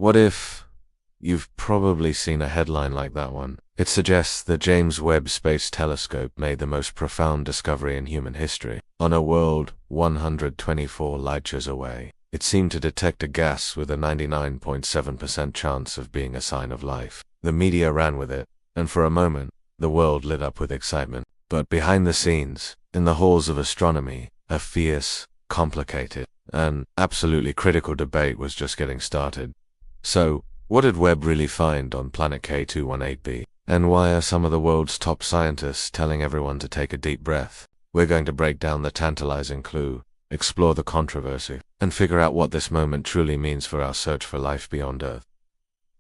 What if you've probably seen a headline like that one? It suggests the James Webb Space Telescope made the most profound discovery in human history. On a world 124 light-years away, it seemed to detect a gas with a 99.7% chance of being a sign of life. The media ran with it, and for a moment, the world lit up with excitement. But behind the scenes, in the halls of astronomy, a fierce, complicated, and absolutely critical debate was just getting started. So, what did Webb really find on planet K2-18b? And why are some of the world's top scientists telling everyone to take a deep breath? We're going to break down the tantalizing clue, explore the controversy, and figure out what this moment truly means for our search for life beyond Earth.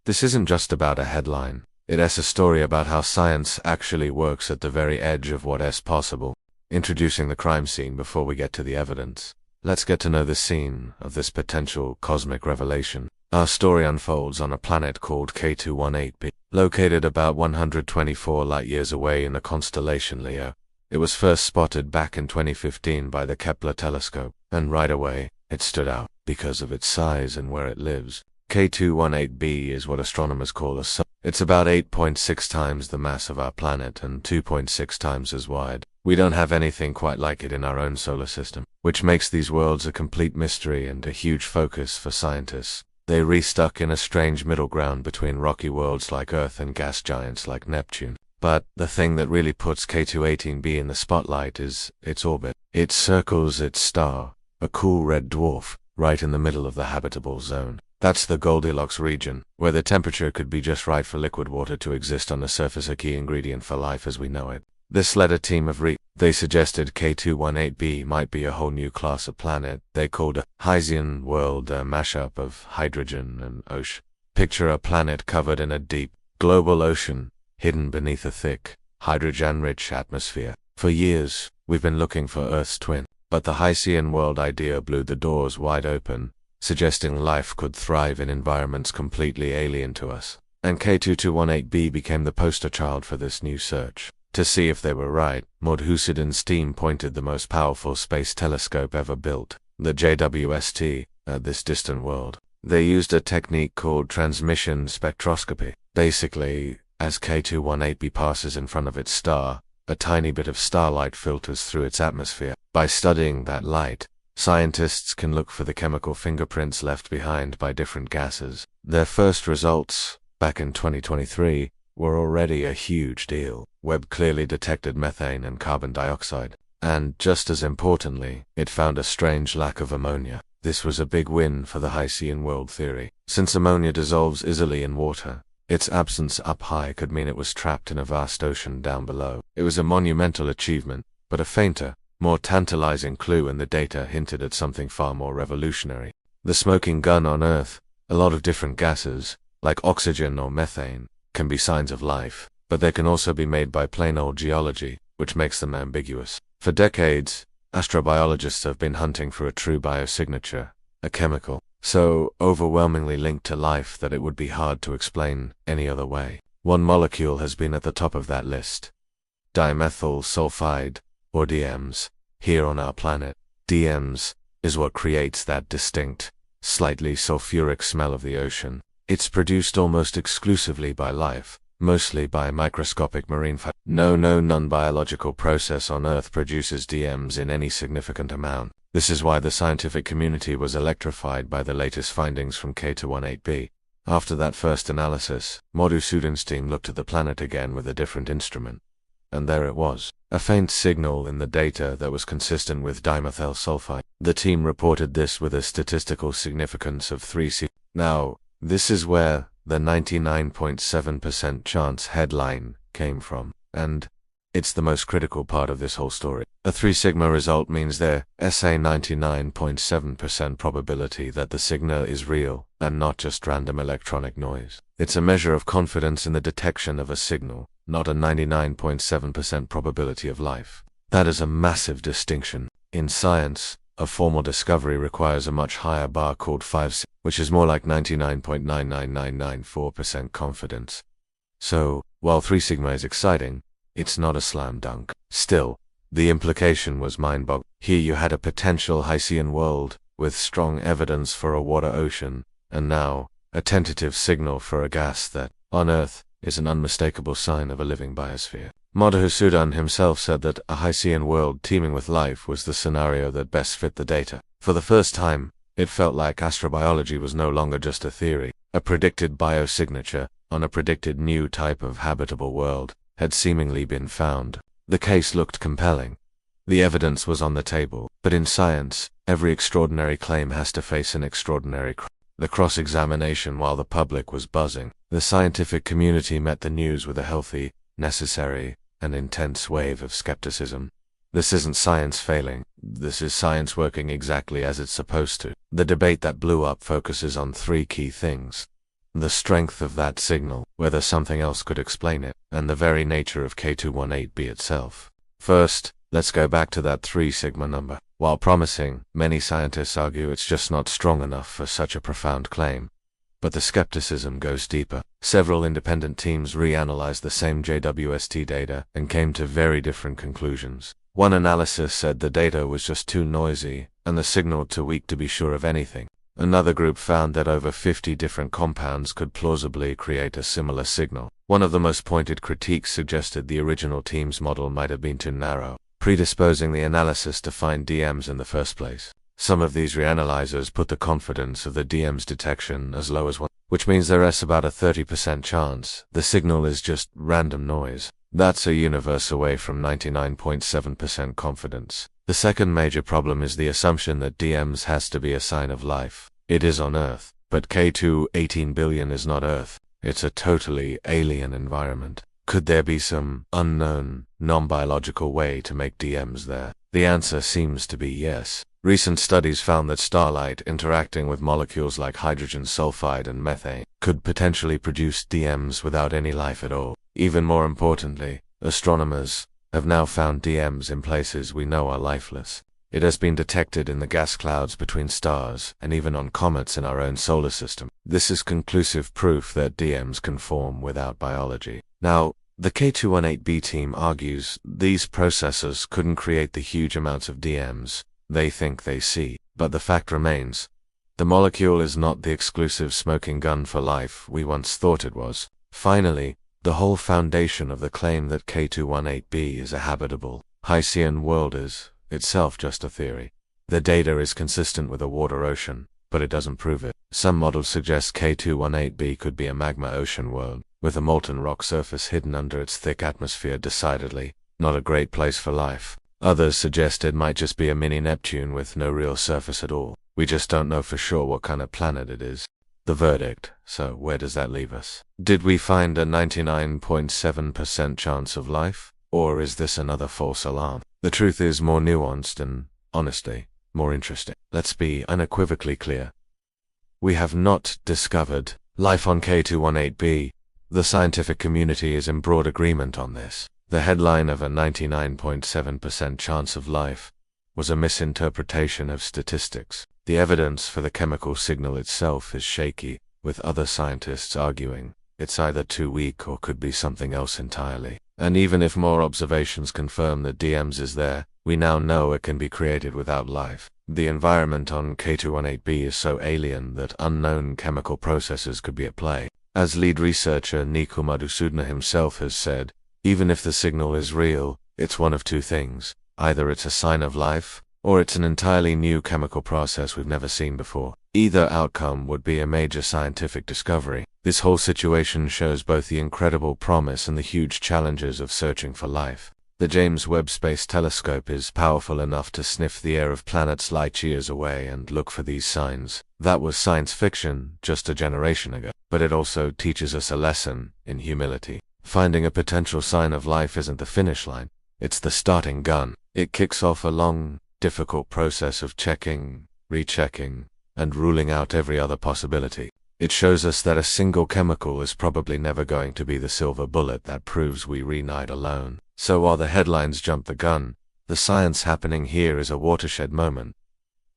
This isn't just about a headline. It is a story about how science actually works at the very edge of what is possible. Introducing the crime scene before we get to the evidence. Let's get to know the scene of this potential cosmic revelation. Our story unfolds on a planet called K2-18b, located about 124 light-years away in the constellation Leo. It was first spotted back in 2015 by the Kepler telescope, and right away, it stood out because of its size and where it lives. K2-18b is what astronomers call a sun. It's about 8.6 times the mass of our planet and 2.6 times as wide. We don't have anything quite like it in our own solar system, which makes these worlds a complete mystery and a huge focus for scientists. They re-stuck in a strange middle ground between rocky worlds like Earth and gas giants like Neptune. But the thing that really puts K2-18b in the spotlight is its orbit. It circles its star, a cool red dwarf, right in the middle of the habitable zone. That's the Goldilocks region, where the temperature could be just right for liquid water to exist on the surface, a key ingredient for life as we know it. This led a team of They suggested K2-18b might be a whole new class of planet they called a Hysian world, a mashup of hydrogen and ocean. Picture a planet covered in a deep, global ocean, hidden beneath a thick, hydrogen-rich atmosphere. For years, we've been looking for Earth's twin, but the Hysian world idea blew the doors wide open, suggesting life could thrive in environments completely alien to us. And K2-18b became the poster child for this new search. To see if they were right, Husidon's team pointed the most powerful space telescope ever built, the JWST, at this distant world. They used a technique called transmission spectroscopy. Basically, as K2-18b passes in front of its star, a tiny bit of starlight filters through its atmosphere. By studying that light, scientists can look for the chemical fingerprints left behind by different gases. Their first results, back in 2023, were already a huge deal. Webb clearly detected methane and carbon dioxide, and just as importantly, it found a strange lack of ammonia. This was a big win for the Hysian world theory. Since ammonia dissolves easily in water, its absence up high could mean it was trapped in a vast ocean down below. It was a monumental achievement, but a fainter, more tantalizing clue in the data hinted at something far more revolutionary. The smoking gun on Earth, a lot of different gases, like oxygen or methane, can be signs of life, but they can also be made by plain old geology, which makes them ambiguous. For decades, astrobiologists have been hunting for a true biosignature, a chemical, so overwhelmingly linked to life that it would be hard to explain any other way. One molecule has been at the top of that list: dimethyl sulfide, or DMs. Here on our planet, DMs is what creates that distinct, slightly sulfuric smell of the ocean. It's produced almost exclusively by life, mostly by microscopic marine No non-biological process on Earth produces DMs in any significant amount. This is why the scientific community was electrified by the latest findings from K2-18b. After that first analysis, Husidon's team looked at the planet again with a different instrument. And there it was, a faint signal in the data that was consistent with dimethyl sulfide. The team reported this with a statistical significance of 3C. Now, this is where the 99.7% chance headline came from, and it's the most critical part of this whole story. A 3 sigma result means there's a 99.7% probability that the signal is real and not just random electronic noise. It's a measure of confidence in the detection of a signal, not a 99.7% probability of life. That is a massive distinction. In science, a formal discovery requires a much higher bar called 5, which is more like 99.99994% confidence. So, while 3 sigma is exciting, it's not a slam dunk. Still, the implication was mind-boggling. Here you had a potential Hysian world, with strong evidence for a water ocean, and now, a tentative signal for a gas that, on Earth, is an unmistakable sign of a living biosphere. Madhusudan himself said that a Hycean world teeming with life was the scenario that best fit the data. For the first time, it felt like astrobiology was no longer just a theory. A predicted biosignature on a predicted new type of habitable world had seemingly been found. The case looked compelling. The evidence was on the table, but in science, every extraordinary claim has to face an extraordinary the cross-examination while the public was buzzing. The scientific community met the news with a healthy, necessary, and intense wave of skepticism. This isn't science failing, this is science working exactly as it's supposed to. The debate that blew up focuses on three key things: the strength of that signal, whether something else could explain it, and the very nature of K2-18b itself. First, let's go back to that 3 sigma number. While promising, many scientists argue it's just not strong enough for such a profound claim. But the skepticism goes deeper. Several independent teams reanalyzed the same JWST data and came to very different conclusions. One analysis said the data was just too noisy and the signal too weak to be sure of anything. Another group found that over 50 different compounds could plausibly create a similar signal. One of the most pointed critiques suggested the original team's model might have been too narrow, predisposing the analysis to find DMs in the first place. Some of these reanalyzers put the confidence of the DM's detection as low as 1, which means there is about a 30% chance the signal is just random noise. That's a universe away from 99.7% confidence. The second major problem is the assumption that DMs has to be a sign of life. It is on Earth, but K2-18b is not Earth. It's a totally alien environment. Could there be some unknown, non-biological way to make DMs there? The answer seems to be yes. Recent studies found that starlight interacting with molecules like hydrogen sulfide and methane could potentially produce DMs without any life at all. Even more importantly, astronomers have now found DMs in places we know are lifeless. It has been detected in the gas clouds between stars and even on comets in our own solar system. This is conclusive proof that DMs can form without biology. Now, the K2-18b team argues these processors couldn't create the huge amounts of DMs they think they see, but the fact remains, the molecule is not the exclusive smoking gun for life we once thought it was. Finally, the whole foundation of the claim that K2-18b is a habitable, Hycean world is, itself just a theory. The data is consistent with a water ocean, but it doesn't prove it. Some models suggest K2-18b could be a magma ocean world, with a molten rock surface hidden under its thick atmosphere. Decidedly, not a great place for life. Others suggest it might just be a mini Neptune with no real surface at all. We just don't know for sure what kind of planet it is. The verdict, so where does that leave us? Did we find a 99.7% chance of life? Or is this another false alarm? The truth is more nuanced and, honestly, more interesting. Let's be unequivocally clear. We have not discovered life on K2-18b. The scientific community is in broad agreement on this. The headline of a 99.7% chance of life was a misinterpretation of statistics. The evidence for the chemical signal itself is shaky, with other scientists arguing it's either too weak or could be something else entirely. And even if more observations confirm that DMs is there, we now know it can be created without life. The environment on K2-18b is so alien that unknown chemical processes could be at play. As lead researcher Niku Madhusudana himself has said, even if the signal is real, it's one of two things. Either it's a sign of life, or it's an entirely new chemical process we've never seen before. Either outcome would be a major scientific discovery. This whole situation shows both the incredible promise and the huge challenges of searching for life. The James Webb Space Telescope is powerful enough to sniff the air of planets light years away and look for these signs. That was science fiction just a generation ago, but it also teaches us a lesson in humility. Finding a potential sign of life isn't the finish line, it's the starting gun. It kicks off a long, difficult process of checking, rechecking, and ruling out every other possibility. It shows us that a single chemical is probably never going to be the silver bullet that proves we reunite alone. So while the headlines jump the gun, the science happening here is a watershed moment.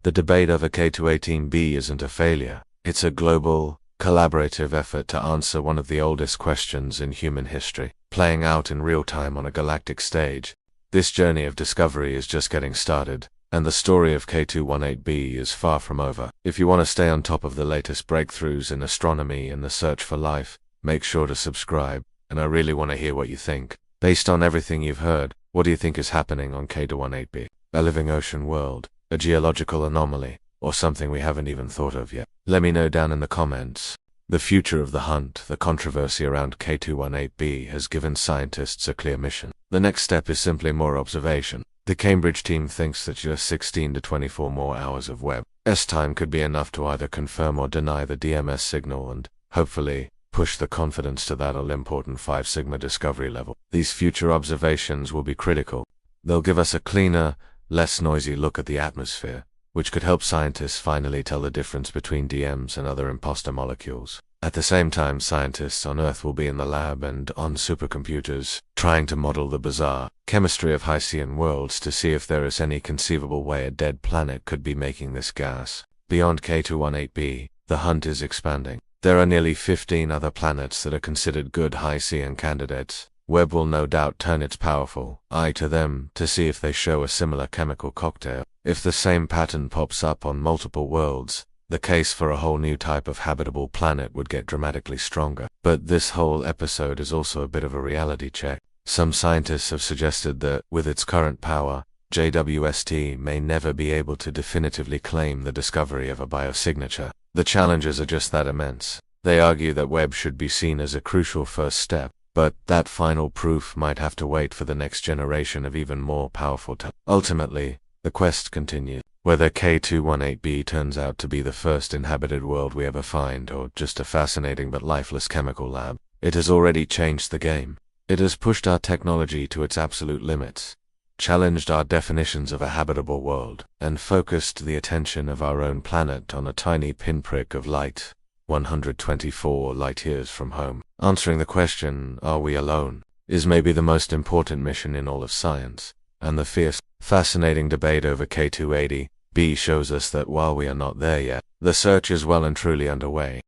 The debate over K2-18b isn't a failure, it's a global, collaborative effort to answer one of the oldest questions in human history, playing out in real time on a galactic stage. This journey of discovery is just getting started, And the story of K2-18b is far from over. If you want to stay on top of the latest breakthroughs in astronomy and the search for life, make sure to subscribe, and I really want to hear what you think. Based on everything you've heard, what do you think is happening on K2-18b? A living ocean world, a geological anomaly, or something we haven't even thought of yet? Let me know down in the comments. The future of the hunt, the controversy around K2-18b has given scientists a clear mission. The next step is simply more observation. The Cambridge team thinks that just 16 to 24 more hours of Webb's time could be enough to either confirm or deny the DMS signal and, hopefully, push the confidence to that all-important 5 sigma discovery level. These future observations will be critical. They'll give us a cleaner, less noisy look at the atmosphere, which could help scientists finally tell the difference between DMs and other imposter molecules. At the same time, scientists on Earth will be in the lab and on supercomputers, trying to model the bizarre chemistry of Hycean worlds to see if there is any conceivable way a dead planet could be making this gas. Beyond K2-18b, the hunt is expanding. There are nearly 15 other planets that are considered good Hycean candidates. Webb will no doubt turn its powerful eye to them to see if they show a similar chemical cocktail. If the same pattern pops up on multiple worlds, the case for a whole new type of habitable planet would get dramatically stronger. But this whole episode is also a bit of a reality check. Some scientists have suggested that, with its current power, JWST may never be able to definitively claim the discovery of a biosignature. The challenges are just that immense. They argue that Webb should be seen as a crucial first step, but that final proof might have to wait for the next generation of even more powerful Ultimately, the quest continues. Whether K2-18b turns out to be the first inhabited world we ever find, or just a fascinating but lifeless chemical lab, it has already changed the game. It has pushed our technology to its absolute limits, challenged our definitions of a habitable world, and focused the attention of our own planet on a tiny pinprick of light, 124 light-years from home. Answering the question, are we alone, is maybe the most important mission in all of science, and the fierce, fascinating debate over K2-18b shows us that while we are not there yet, the search is well and truly underway.